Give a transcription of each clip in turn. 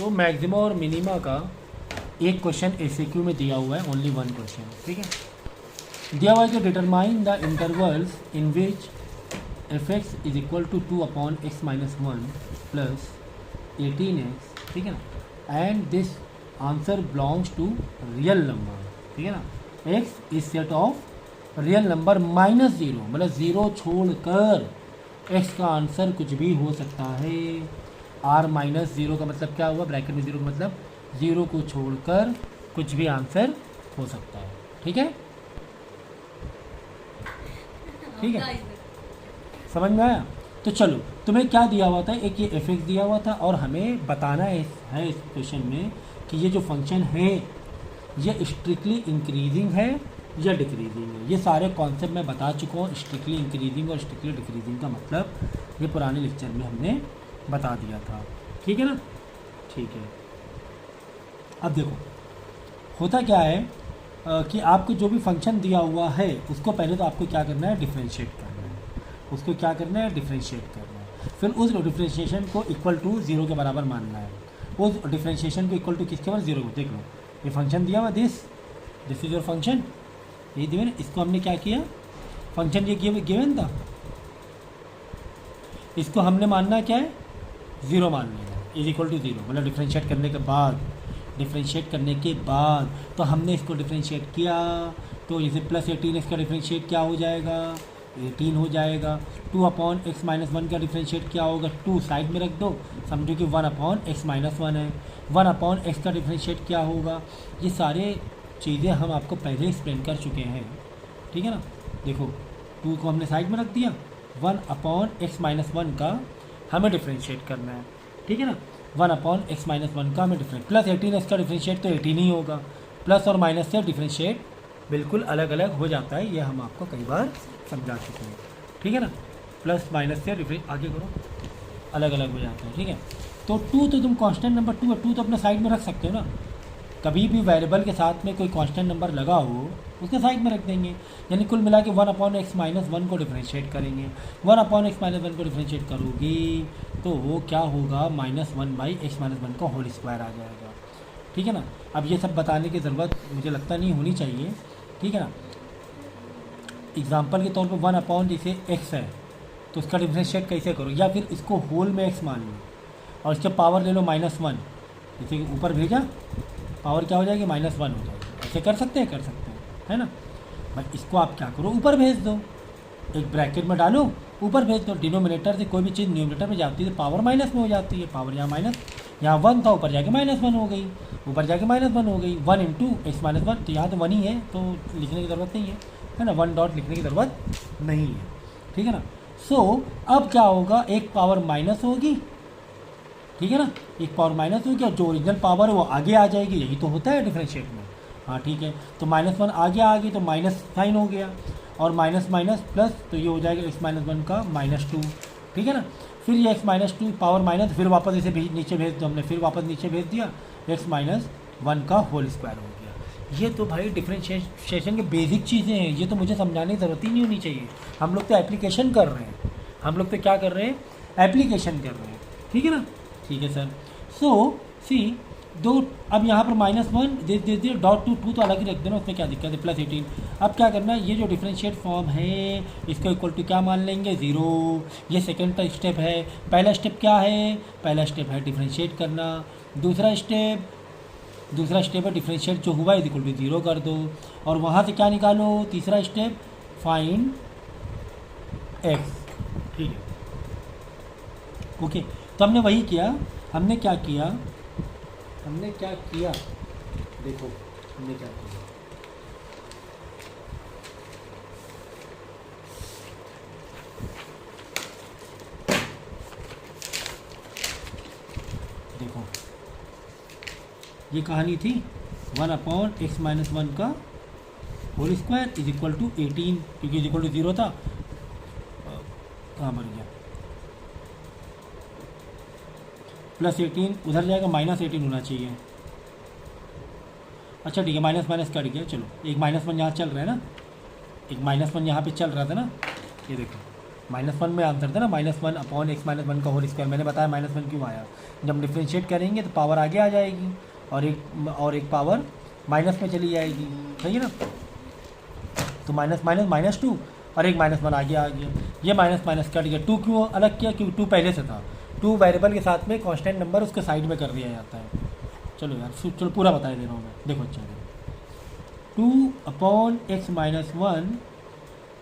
तो मैक्सिमा और मिनिमा का एक क्वेश्चन एसक्यू में दिया हुआ है, ओनली वन क्वेश्चन, ठीक है। दिया हुआ है कि determine the intervals in which F X is equal to 2/x-1 plus 18x, ठीक है ना, and this answer belongs to real number, ठीक है ना। X is set of real number -0, मतलब 0 छोड़कर एक्स का आंसर कुछ भी हो सकता है। r-0 का मतलब क्या हुआ, ब्रैकेट में 0 का मतलब 0 को छोड़कर कुछ भी आंसर हो सकता है, ठीक है। ठीक है, समझ में आया। तो चलो, तुम्हें क्या दिया हुआ था, एक ये एफ एक्स दिया हुआ था और हमें बताना है इस क्वेश्चन में कि ये जो फंक्शन है ये स्ट्रिक्टली इंक्रीजिंग है या डिक्रीजिंग है। ये सारे कॉन्सेप्ट मैं बता चुका हूँ, स्ट्रिक्टली इंक्रीजिंग और स्ट्रिक्टली डिक्रीजिंग का मतलब ये पुराने लेक्चर में हमने बता दिया था, ठीक है ना। ठीक है, अब देखो होता क्या है कि आपको जो भी फंक्शन दिया हुआ है उसको पहले तो आपको क्या करना है, डिफ्रेंशिएट करना है। उसको क्या करना है, डिफ्रेंशिएट करना है। फिर उस डिफ्रेंशिएशन को इक्वल टू 0 के बराबर मानना है। उस डिफ्रेंशिएशन को इक्वल टू किसके बराबर, 0 को। देख लो ये फंक्शन दिया हुआ, दिस इज योर फंक्शन, ये दिया ना, इसको हमने क्या किया, फंक्शन ये गिवन था, इसको हमने मानना क्या है, 0 मान लेना, इज इक्वल टू 0, मतलब डिफ्रेंशिएट करने के बाद तो हमने इसको डिफ्रेंशिएट किया, तो जैसे प्लस 18 इसका डिफ्रेंशिएट क्या हो जाएगा, 18 हो जाएगा। 2/x-1 का डिफ्रेंशिएट क्या होगा, 2 साइड में रख दो, समझो कि 1/x-1 है। 1/x का डिफ्रेंशिएट क्या होगा, ये सारे चीज़ें हम आपको पहले एक्सप्लेन कर चुके हैं, ठीक है ना। देखो 2 को हमने साइड में रख दिया, 1/x-1 का हमें डिफ्रेंशिएट करना है, ठीक है ना। 1/x-1 का हमें डिफरेंट, प्लस 18 इसका डिफ्रेंशिएट तो 18 ही होगा। प्लस और माइनस से डिफ्रेंशिएट बिल्कुल अलग अलग हो जाता है, ये हम आपको कई बार समझा चुके हैं, ठीक है ना। प्लस माइनस से आगे करो, अलग अलग हो जाता है, ठीक है। तो 2 तो तुम कांस्टेंट नंबर 2 है, 2 तो अपने साइड में रख सकते हो ना। कभी भी वेरिएबल के साथ में कोई कांस्टेंट नंबर लगा हो उसके साइड में रख देंगे, यानी कुल मिला के 1/x-1 को डिफ्रेंशिएट करेंगे। 1/x-1 को डिफ्रेंशिएट करोगी तो वो क्या होगा, -1/x-1 का होल स्क्वायर आ जाएगा, ठीक है ना। अब ये सब बताने की ज़रूरत मुझे लगता नहीं होनी चाहिए, ठीक है ना। एग्जाम्पल के तौर पर 1 जैसे x है तो उसका डिफ्रेंशिएट कैसे करो, या फिर इसको होल में x मान लो और इसके पावर ले लो -1, जैसे ऊपर भेजा पावर क्या हो जाएगी, -1 हो जाएगी। ऐसे कर सकते हैं है ना। बट इसको आप क्या करो, ऊपर भेज दो, एक ब्रैकेट में डालो, ऊपर भेज दो। डिनोमिनेटर से कोई भी चीज़ न्यूमिनेटर में जाती है तो पावर माइनस में हो जाती है। पावर यहाँ माइनस, यहाँ 1 था, ऊपर जाके -1 हो गई, ऊपर जाके -1 हो गई। 1 × x-1, तो यहाँ तो 1 ही है, तो लिखने की ज़रूरत नहीं है ना, 1 डॉट लिखने की ज़रूरत नहीं है, ठीक है ना। सो अब क्या होगा, एक पावर माइनस होगी, ठीक है ना, एक पावर माइनस होगी और जो ओरिजिनल पावर है वो आगे आ जाएगी, यही तो होता है डिफरेंशिएट में। हाँ ठीक है, तो -1 आगे आ गई तो माइनस साइन हो गया, और माइनस माइनस प्लस, तो ये हो जाएगा x-1 का -2, ठीक है ना। फिर ये x-2 पावर माइनस, फिर वापस इसे नीचे भेज दो हमने, फिर वापस नीचे भेज दिया, x-1 का होल स्क्वायर हो गया। ये तो भाई डिफरेंशिएशन की बेसिक चीज़ें हैं, ये तो मुझे समझाने की ज़रूरत ही नहीं होनी चाहिए। हम लोग तो एप्लीकेशन कर रहे हैं, हम लोग तो क्या कर रहे हैं, एप्लीकेशन कर रहे हैं, ठीक है ना। ठीक है सर। सो सी दो, अब यहाँ पर -1 दे दिए, डॉट 2 तो अलग ही रख देना, उसमें क्या दिक्कत है, प्लस 18। अब क्या करना है, ये जो डिफरेंशिएट फॉर्म है इसको इक्वल टू क्या मान लेंगे, 0। ये सेकंड का स्टेप है। पहला स्टेप क्या है, पहला स्टेप है डिफरेंशिएट करना। दूसरा स्टेप है डिफरेंशिएट जो हुआ इक्वल टू 0 कर दो, और वहाँ से क्या निकालो, तीसरा स्टेप फाइंड x, ठीक है, ओके। तो हमने वही किया, हमने क्या किया, देखो हमने क्या किया, देखो ये कहानी थी 1/x-1 का whole square is equal to 18, क्योंकि इज इक्वल टू 0 था, कहाँ बन गया, प्लस 18 उधर जाएगा, -18 होना चाहिए। अच्छा ठीक है, माइनस कट गया, चलो एक -1 यहाँ चल रहा है ना, एक -1 यहाँ पे चल रहा था ना, ये देखो -1 में आंसर था ना, -1 अपॉन x माइनस वन का होल स्क्वायर। मैंने बताया -1 क्यों आया, जब हम डिफ्रेंशिएट करेंगे तो पावर आगे आ जाएगी और एक पावर माइनस में चली जाएगी, सही है ना। तो माइनस माइनस -2 और एक -1 आगे आ गया, ये माइनस माइनस कट गया। 2 क्यों अलग किया, क्योंकि 2 पहले से था। 2 वेरिएबल के साथ में कांस्टेंट नंबर उसके साइड में कर दिया जाता है। चलो यार चलो पूरा बता दे रहा हूँ मैं, देखो अच्छा है। 2 upon x minus 1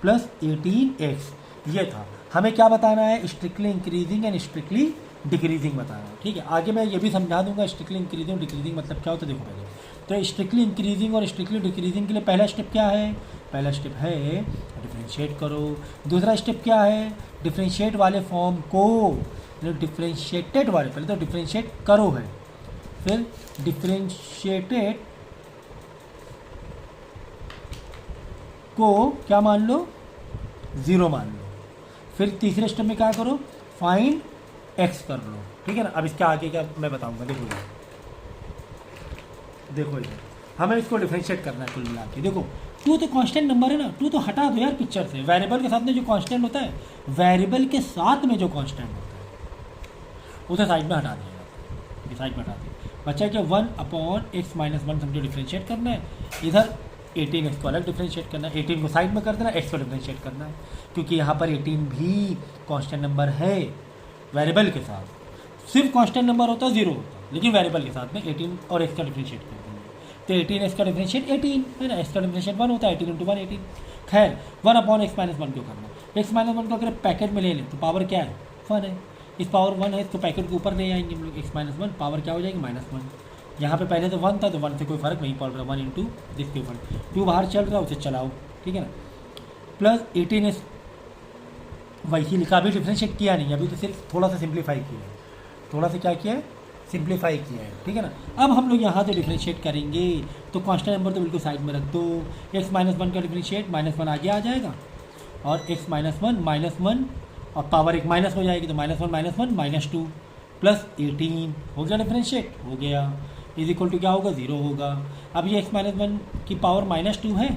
plus 18x, ये था। हमें क्या बताना है, strictly increasing and strictly decreasing बताना है, ठीक है। आगे मैं ये भी समझा दूंगा स्ट्रिक्टली इंक्रीजिंग डिक्रीजिंग मतलब क्या होता है। देखो पहले तो स्ट्रिक्टली इंक्रीजिंग और स्ट्रिक्टली डिक्रीजिंग के लिए पहला स्टेप क्या है, पहला स्टेप है डिफ्रेंशिएट करो। दूसरा स्टेप क्या है, डिफ्रेंशिएट वाले फॉर्म को, डिफ्रेंशिएटेड वाले, पहले तो डिफ्रेंशिएट करो है, फिर डिफ्रेंशिएटेड को क्या मान लो, 0 मान लो। फिर तीसरे स्टेप में क्या करो, फाइंड x कर लो, ठीक है ना। अब इसके आगे क्या मैं बताऊंगा, देखो देखो ये हमें इसको डिफरेंशिएट करना है कुल मिला के। देखो 2 तो कांस्टेंट नंबर है ना, 2 तो हटा दो यार पिक्चर से। वेरिएबल के साथ में जो कांस्टेंट होता है, वेरिएबल के साथ में जो कांस्टेंट होता है उसे साइड में हटा दिया, ये साइड में हटा दिया। बच्चा क्या 1 अपॉन x माइनस 1 समझो डिफरेंशिएट करना है। इधर 18x को अलग डिफरेंशिएट करना है, 18 को साइड में कर देना, x को डिफरेंशिएट करना है, क्योंकि यहाँ पर 18 भी कांस्टेंट नंबर है वेरिएबल के साथ। सिर्फ कांस्टेंट नंबर होता है 0 होता है, लेकिन वेरिएबल के साथ में 18 और x का डिफरेंशिएट कर देंगे तो 18x का डिफरेंशिएट 18 है ना, x का डिफरेंशिएट 1 होता है, 18 × 1 18। खैर 1 अपॉन x माइनस 1 क्यों करना है, x माइनस 1 को अगर पैकेट में ले लें तो पावर क्या है, 1 है। इस पावर 1 है, इसको पैकेट के ऊपर ले आएंगे हम लोग, x माइनस 1 पावर क्या हो जाएगी -1। यहाँ पे पहले तो 1 था तो 1 से कोई फर्क नहीं पड़ रहा, 1 इंटू जिसके ऊपर 2 बाहर चल रहा है उसे चलाओ, ठीक है ना। प्लस 18 वैसे लिखा, अभी डिफ्रेंशिएट किया नहीं, अभी तो सिर्फ थोड़ा सा सिंप्लीफाई किया है, थोड़ा सा क्या किया है, सिंप्लीफाई किया है, ठीक है ना। अब हम लोग यहाँ से डिफ्रेंशिएट करेंगे तो कांस्टेंट नंबर तो बिल्कुल साइड में रख दो। x माइनस 1 का डिफ्रेंशिएट -1 आगे आ जाएगा और x माइनस 1 और पावर एक माइनस हो जाएगी तो -1 -2 प्लस 18 हो गया, डिफ्रेंशिएट हो गया, इज इक्वल टू क्या होगा, 0 होगा। अब ये x माइनस 1 की पावर -2 है,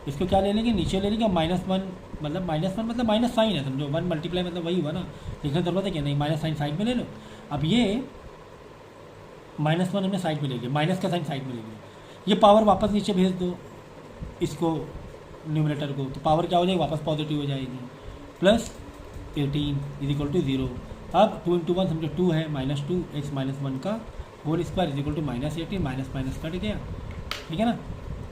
इसको क्या ले लेंगे, नीचे ले लेंगे। -1 मतलब -1 मतलब माइनस साइन है, समझो 1 मल्टीप्लाई मतलब वही हुआ ना, लिखने ज़रूरत है क्या, नहीं माइनस साइन साइड में ले लो। अब ये -1 हमने साइड में ले लिया, माइनस का साइन साइड में ले लिया, ये पावर वापस नीचे भेज दो इसको न्यूमरेटर को, तो पावर क्या हो जाएगी, वापस पॉजिटिव हो जाएगी, प्लस 18 इज इक्वल टू 0। अब 2 × 1 समझो 2 है, -2 x माइनस 1 का whole square is equal to -18, minus minus cut गया, ठीक है ना।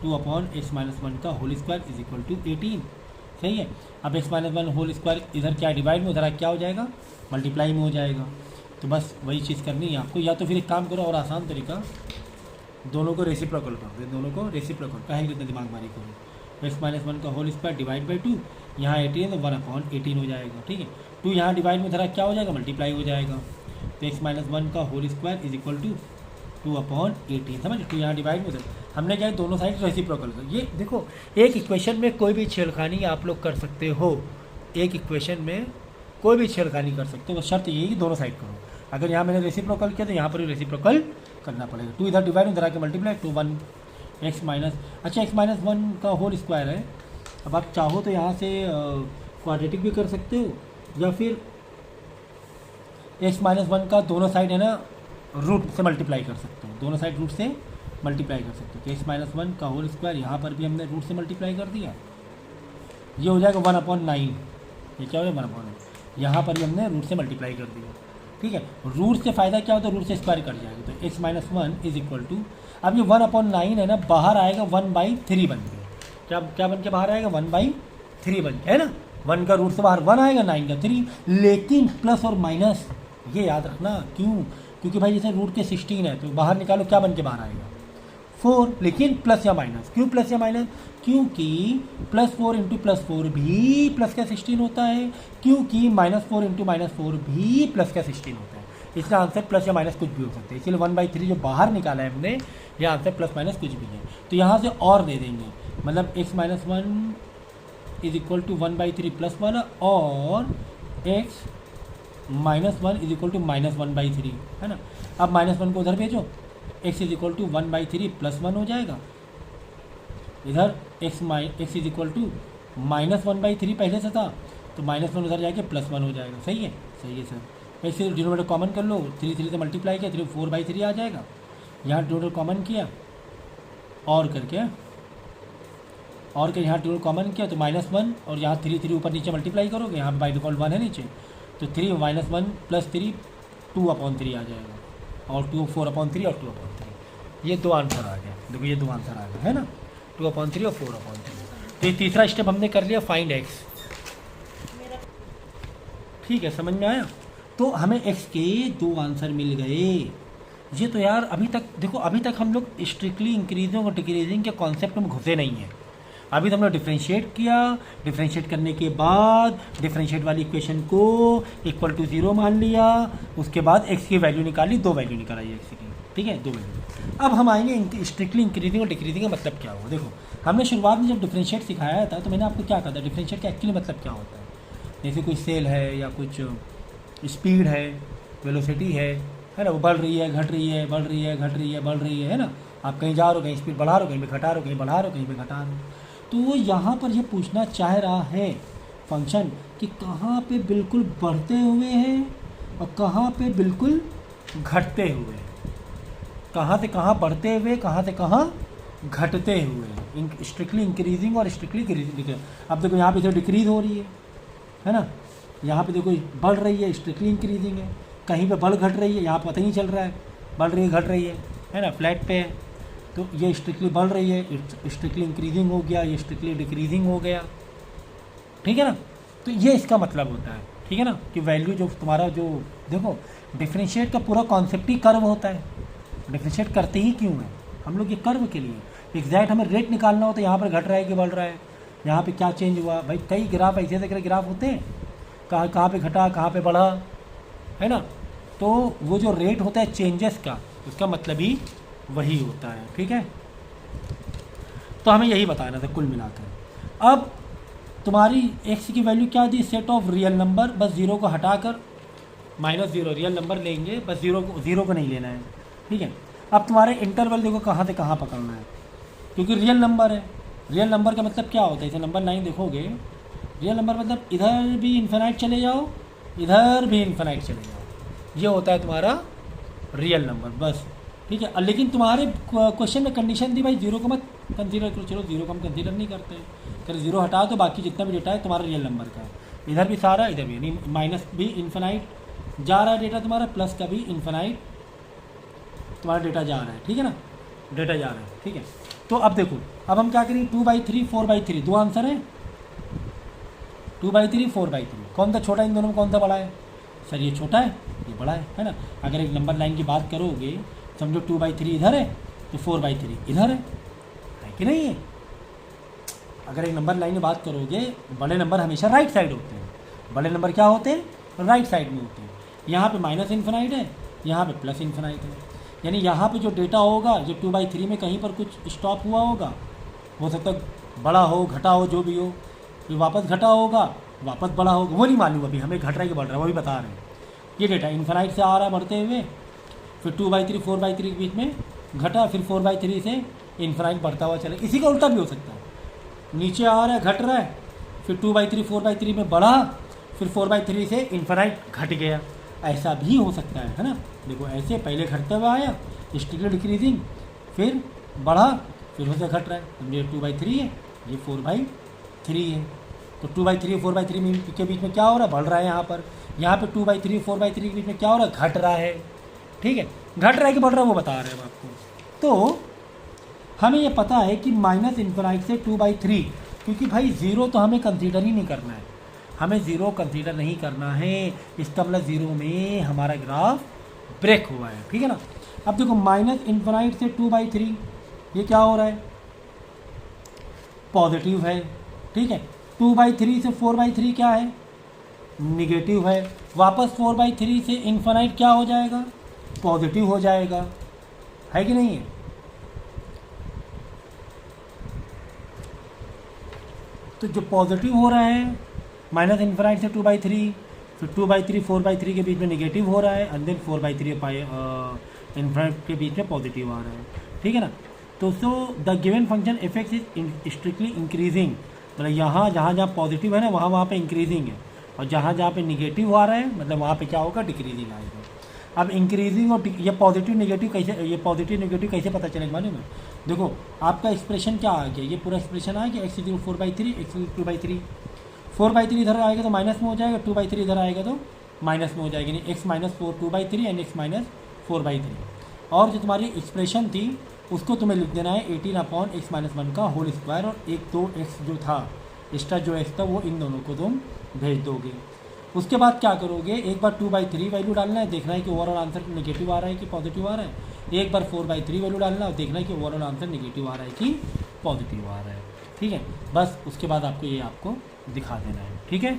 2 अपॉन x माइनस 1 का whole square is equal to 18, सही है। अब x माइनस 1 होल स्क्वायर इधर क्या डिवाइड में, उधर क्या हो जाएगा, मल्टीप्लाई में हो जाएगा। तो बस वही चीज़ करनी है आपको, या तो फिर एक काम करो और आसान तरीका, दोनों को रेसिप्रोकल कर दो, दोनों को रेसिप्रोकल, कहेंगे इतना दिमाग मारी करो। x माइनस 1 का होल स्क्वायर डिवाइड बाई 2, यहाँ 18 तो 1 अपॉन 18 हो जाएगा, ठीक है। 2 यहाँ डिवाइड में उधर क्या हो जाएगा, मल्टीप्लाई हो जाएगा, तो x माइनस 1 का whole square is equal to 2 upon 18, समझ। 2 यहाँ डिवाइड में उधर हमने क्या है, दोनों साइड रेसिप्रोकल कर। ये देखो एक इक्वेशन में कोई भी छेड़खानी आप लोग कर सकते हो, एक इक्वेशन में कोई भी छेड़खानी कर सकते हो, बस शर्त यही कि दोनों साइड करो। अगर यहाँ मैंने रेसिप्रोकल किया तो यहाँ पर भी रेसिप्रोकल करना पड़ेगा। 2 इधर डिवाइड इधर आके मल्टीप्लाई, 2 1 x माइनस, अच्छा x माइनस 1 का होल स्क्वायर है। अब आप चाहो तो यहाँ से क्वाड्रेटिक भी कर सकते हो, या फिर x माइनस 1 का दोनों साइड है ना रूट से मल्टीप्लाई कर सकते हो, दोनों साइड रूट से मल्टीप्लाई कर सकते हो। तो x माइनस 1 का होल स्क्वायर यहाँ पर भी हमने रूट से मल्टीप्लाई कर दिया, ये हो जाएगा 1/9, ये क्या हो जाएगा 1/9, यहाँ पर भी हमने रूट से मल्टीप्लाई कर दिया, ठीक है। रूट से फ़ायदा क्या होता है, रूट से स्क्वायर कट जाएगा, तो x minus 1 is equal to, अब ये 1/9 है ना, बाहर आएगा 1/3 बन के, क्या बन के बाहर आएगा, 1/3 बन के, है ना। 1 का रूट से बाहर 1 आएगा, 9 का 3, लेकिन प्लस और माइनस ये याद रखना, क्यों, क्योंकि भाई जैसे रूट के 16 है तो बाहर निकालो क्या बन के बाहर आएगा, 4, लेकिन प्लस या माइनस, क्यों प्लस या माइनस, क्योंकि +4 × +4 भी प्लस का 16 होता है, क्योंकि -4 × -4 भी प्लस का 16 होता है। इसका आंसर प्लस या माइनस कुछ भी हो सकता है, इसलिए 1/3 जो बाहर निकाला है हमने, यह आंसर प्लस माइनस कुछ भी है। तो यहाँ से और दे देंगे, मतलब x minus 1 is equal to 1/3 + 1 और x minus 1 is equal to -1/3, है ना। अब -1 को उधर भेजो, x इज इक्वल टू 1/3 + 1 हो जाएगा, इधर x इज इक्वल टू -1/3 पहले से था, तो -1 उधर जाके +1 हो जाएगा। सही है सर। ऐसे डिनोमिनेटर कॉमन कर लो, 3 से मल्टीप्लाई किया 4/3 आ जाएगा। यहाँ डिनोमिनेटर कॉमन किया और करके यहाँ डिनोमिनेटर कॉमन किया तो -1 और यहाँ 3 ऊपर नीचे मल्टीप्लाई करोगे, यहाँ बाई डिफ़ॉल्ट 1 है नीचे, तो 3 - 1 + 3 2/3 आ जाएगा और 4/3 और 2/3। ये 2 आंसर आ गया। देखो ये 2 आंसर आ गए है ना, 2/3 और 4/3। तो ये तीसरा स्टेप हमने कर लिया, फाइंड x। ठीक है, समझ में आया। तो हमें x के 2 आंसर मिल गए। ये तो यार अभी तक देखो, अभी तक हम लोग स्ट्रिक्टली इंक्रीजिंग और डिक्रीजिंग के कॉन्सेप्ट में घुसे नहीं हैं। अभी तो हमने डिफ्रेंशिएट किया, डिफ्रेंशिएट करने के बाद डिफ्रेंशिएट वाली इक्वेशन को = 0 मान लिया, उसके बाद x की वैल्यू निकाली, 2 वैल्यू निकाली x की। ठीक है, 2 वैल्यू। अब हम आएंगे स्ट्रिक्टली इंक्रीजिंग और डिक्रीजिंग का मतलब क्या हुआ। देखो हमने शुरुआत में जब डिफ्रेंशिएट सिखाया था तो मैंने आपको क्या कहा था, डिफ्रेंशिएट का एक्चुअली मतलब क्या होता है। जैसे कोई सेल है या कुछ स्पीड है, वेलोसिटी है ना, वो बढ़ रही है घट रही है, बढ़ रही है घट रही है, बढ़ रही है ना। आप कहीं जा रहे हो, कहीं स्पीड बढ़ा रहे हो, कहीं पे घटा रहे हो, कहीं बढ़ा रहे हो, कहीं पे घटा रहे हो। तो वो यहाँ पर ये पूछना चाह रहा है फंक्शन कि कहाँ पे बिल्कुल बढ़ते हुए हैं और कहाँ पे बिल्कुल घटते हुए हैं, कहाँ से कहाँ बढ़ते हुए, कहाँ से कहाँ घटते हुए, स्ट्रिक्टली इंक्रीजिंग और स्ट्रिक्टली डिक्रीजिंग। अब देखो यहाँ पे तो डिक्रीज हो रही है ना, यहाँ पे देखो बढ़ रही है, स्ट्रिक्टली इंक्रीजिंग है। कहीं पे बढ़ घट रही है, यहाँ पता ही नहीं चल रहा है बढ़ रही है घट रही है ना, फ्लैट पे है। तो ये स्ट्रिक्टली बढ़ रही है, स्ट्रिक्टली इंक्रीजिंग हो गया, ये स्ट्रिक्टली डिक्रीजिंग हो गया। ठीक है ना, तो ये इसका मतलब होता है। ठीक है ना, कि वैल्यू जो तुम्हारा जो देखो डिफ्रेंशिएट का पूरा कॉन्सेप्ट ही कर्व होता है। डिफ्रेंशिएट करते ही क्यों है हम लोग, ये कर्व के लिए। एग्जैक्ट हमें रेट निकालना हो तो यहाँ पर घट रहा है कि बढ़ रहा है, यहाँ पे क्या चेंज हुआ। भाई कई ग्राफ ऐसे ऐसे ग्राफ होते हैं, कहाँ पे घटा कहाँ पे बढ़ा, है ना। तो वो जो रेट होता है चेंजेस का, उसका मतलब ही वही होता है। ठीक है, तो हमें यही बताना था कुल मिलाकर। अब तुम्हारी x की वैल्यू क्या दी, सेट ऑफ रियल नंबर, बस 0 को हटाकर -0 रियल नंबर लेंगे, बस 0 को नहीं लेना है। ठीक है, अब तुम्हारे इंटरवल देखो कहाँ से कहाँ पकड़ना है, क्योंकि रियल नंबर है। रियल नंबर का मतलब क्या होता है, जैसे नंबर 9 देखोगे, रियल नंबर मतलब इधर भी इन्फिनाइट चले जाओ, इधर भी इन्फिनाइट चले जाओ, ये होता है तुम्हारा रियल नंबर बस। ठीक है, लेकिन तुम्हारे क्वेश्चन में कंडीशन दी भाई 0 को मत कंसीडर करो। चलो 0 को हम कंसीडर नहीं करते, चलो 0 हटाओ तो बाकी जितना भी डेटा है तुम्हारा रियल नंबर का है। इधर भी सारा, इधर भी, यानी माइनस भी इन्फिनाइट जा रहा है डेटा तुम्हारा, प्लस का भी इन्फिनाइट तुम्हारा डेटा जा रहा है। ठीक है ना, डेटा जा रहा है। ठीक है, तो अब देखो, अब हम क्या करेंगे, 2/3 4/3 दो आंसर है। 2/3 4/3 कौन सा छोटा, इन दोनों में कौन सा बड़ा है। सर ये छोटा है, ये बड़ा है ना। अगर एक नंबर लाइन की बात करोगे, समझो 2/3 इधर है तो 4/3 इधर है कि नहीं है। अगर एक नंबर लाइन में बात करोगे, बड़े नंबर हमेशा राइट साइड होते हैं। बड़े नंबर क्या होते हैं, राइट साइड में होते हैं। यहाँ पे माइनस इन्फिनाइट है, यहाँ पे प्लस इन्फिनाइट है, यानी यहाँ पे जो डेटा होगा, जो 2/3 में कहीं पर कुछ स्टॉप हुआ होगा, हो सकता है बड़ा हो घटा हो जो भी हो, फिर वापस घटा होगा, वापस बड़ा होगा, वो नहीं मालूम अभी हमें घट रहा है कि बढ़ रहा है, वो भी बता रहे हैं। ये डेटा इन्फिनाइट से आ रहा है बढ़ते हुए, फिर 2/3 4/3 के बीच में घटा, फिर 4/3 से इन्फिनाइट बढ़ता हुआ चले। इसी का उल्टा भी हो सकता है, नीचे आ रहा है घट रहा है, फिर 2/3 4/3 में बढ़ा, फिर 4/3 से इन्फिनाइट घट गया, ऐसा भी हो सकता है ना। देखो ऐसे पहले घटते हुए आया, स्ट्रिक्टली डिक्रीजिंग, फिर बढ़ा, फिर उसे घट रहा है। समझिए 2/3 है, ये 4/3 है, तो 2/3 4/3 के बीच में क्या हो रहा है, बढ़ रहा है। यहाँ पे 2/3 4/3 के बीच में क्या हो रहा है, घट रहा है। ठीक है, घट रहा है कि बढ़ रहा है वो बता रहे हैं आपको। तो हमें ये पता है कि माइनस इन्फिनाइट से 2/3, क्योंकि भाई 0 तो हमें कंसीडर ही नहीं करना है, हमें 0 कंसीडर नहीं करना है। इसका मतलब 0 में हमारा ग्राफ ब्रेक हुआ है। ठीक है ना। अब देखो माइनस इन्फिनाइट से 2/3, ये क्या हो रहा है, पॉजिटिव है। ठीक है, 2/3 से 4/3 क्या है, निगेटिव है। वापस 4/3 से इन्फिनाइट क्या हो जाएगा, पॉजिटिव हो जाएगा, है कि नहीं है। तो जो पॉजिटिव हो रहा है माइनस इन्फिनाइट से 2/3, फिर 2/3 4/3 के बीच में निगेटिव हो रहा है, एंड देन 4/3 इन्फिनाइट के बीच में पॉजिटिव आ रहा है। ठीक है ना। तो so the given function F X is strictly increasing, मतलब यहाँ जहाँ पॉजिटिव है ना, वहाँ पे इंक्रीजिंग है। और जहाँ जहाँ पे निगेटिव आ रहा है मतलब वहाँ पे क्या होगा, डिक्रीजिंग आएगा। अब इंक्रीजिंग और ये पॉजिटिव नेगेटिव कैसे, ये पॉजिटिव नेगेटिव कैसे पता चलेगा मालूम है? देखो आपका एक्सप्रेशन क्या आ गया, ये पूरा एक्सप्रेशन आ गया एक्स इक्वल 4/3 एक्स इक्वल 2/3। 4/3 इधर आएगा तो माइनस में हो जाएगा, 2/3 इधर आएगा तो माइनस में हो जाएगी, नहीं x minus 2/3 and x minus 4/3। और जो तुम्हारी एक्सप्रेशन थी उसको तुम्हें लिख देना है 18/x-1 का होल स्क्वायर, और एक 2x जो था एक्स्ट्रा जो x था वो इन दोनों को तुम भेज दोगे। उसके बाद क्या करोगे, एक बार 2/3 वैल्यू डालना है, देखना है कि ओवरऑल आंसर नेगेटिव आ रहा है कि पॉजिटिव आ रहा है। एक बार 4/3 वैल्यू डालना है और देखना है कि ओवरऑल आंसर नेगेटिव आ रहा है कि पॉजिटिव आ रहा है। ठीक है, बस उसके बाद आपको दिखा देना है। ठीक है,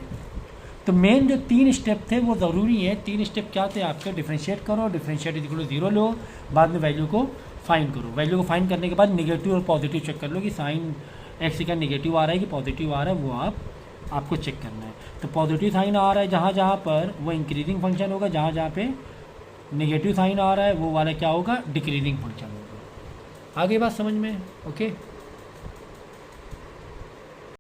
तो मेन जो 3 स्टेप थे वो ज़रूरी है। 3 स्टेप क्या थे आपके, डिफ्रेंशिएट करो, डिफ्रेंशिएट इक्वल टू 0 लो, बाद में वैल्यू को फाइंड करो। वैल्यू को फाइंड करने के बाद नेगेटिव और पॉजिटिव चेक कर लो कि साइन एक्स का नेगेटिव आ रहा है कि पॉजिटिव आ रहा है, वो आपको चेक करना है। तो पॉजिटिव साइन आ रहा है जहाँ जहाँ पर वो इंक्रीजिंग फंक्शन होगा, जहाँ जहाँ पे नेगेटिव साइन आ रहा है वो वाला क्या होगा, डिक्रीजिंग फंक्शन होगा। आगे बात समझ में? ओके।